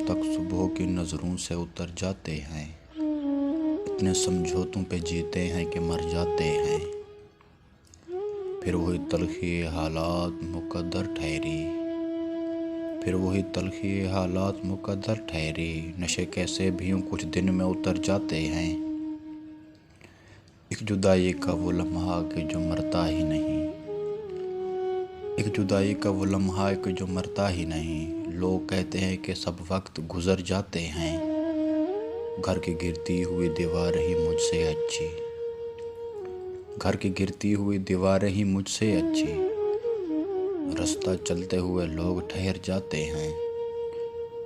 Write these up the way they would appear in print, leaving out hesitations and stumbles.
तक सुबह की नज़रों से उतर जाते हैं। इतने समझौतों पे जीते हैं कि मर जाते हैं। फिर वही तलखी हालात मुकद्दर ठहरी, फिर वही तलखी हालात मुकद्दर ठहरी। नशे कैसे भी यूं कुछ दिन में उतर जाते हैं। एक जुदाई का वो लम्हा कि जो मरता ही नहीं, एक जुदाई का वो लम्हा कि जो मरता ही नहीं। लोग कहते हैं कि सब वक्त गुजर जाते हैं। घर की गिरती हुई दीवारें ही मुझसे अच्छी, घर की गिरती हुई दीवारें ही मुझसे अच्छी। रास्ता चलते हुए लोग ठहर जाते हैं।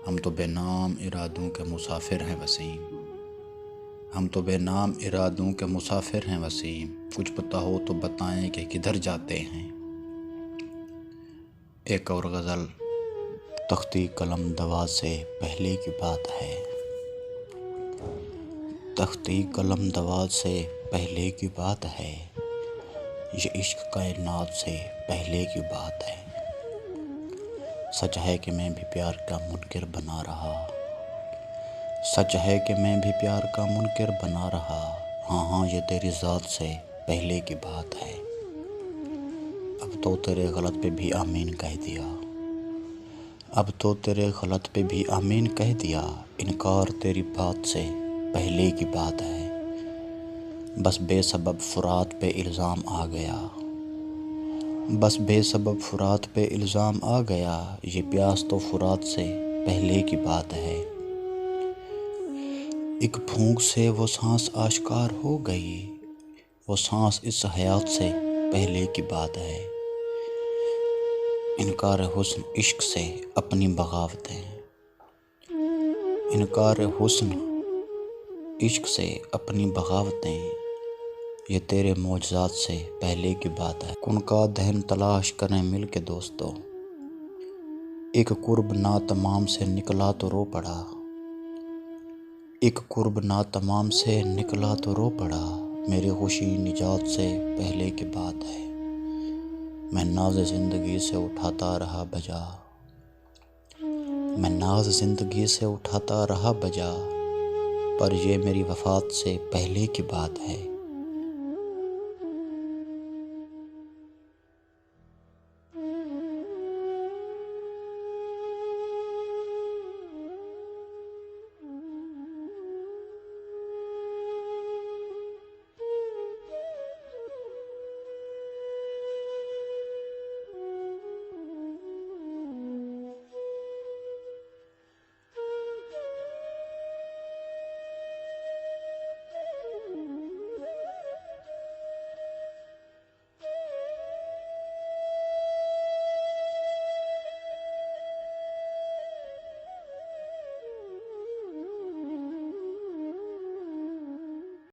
हम तो बेनाम इरादों के मुसाफिर हैं वसीम, हम तो बेनाम इरादों के मुसाफिर हैं वसीम। कुछ पता हो तो बताएं कि किधर जाते हैं। एक और गज़ल। तख्ती कलम दवा से पहले की बात है, तख्ती कलम दवा से पहले की बात है। ये इश्क कायनात से पहले की बात है। सच है कि मैं भी प्यार का मुनकिर बना रहा, सच है कि मैं भी प्यार का मुनकिर बना रहा। हाँ हाँ ये तेरी ज़ात से पहले की बात है। अब तो तेरे गलत पे भी आमीन कह दिया, अब तो तेरे गलत पे भी आमीन कह दिया। इनकार तेरी बात से पहले की बात है। बस बेसबब फुरात पे इल्ज़ाम आ गया, बस बेसबब फुरात पे इल्ज़ाम आ गया। ये प्यास तो फुरात से पहले की बात है। एक फूंक से वो सांस आश्कार हो गई, वो सांस इस हयात से पहले की बात है। इनकार हुस्न इश्क से अपनी बगावतें, इनकार हुस्न इश्क से अपनी बगावतें। ये तेरे मौजज़ात से पहले की बात है। कौन का दहन तलाश करें मिल के दोस्तों, एक कुर्ब ना तमाम से निकला तो रो पड़ा, एक कुर्ब ना तमाम से निकला तो रो पड़ा। मेरी खुशी निजात से पहले की बात है। मैं नाज ज़िंदगी से उठाता रहा बजा, मैं नाज ज़िंदगी से उठाता रहा बजा। पर ये मेरी वफ़ात से पहले की बात है।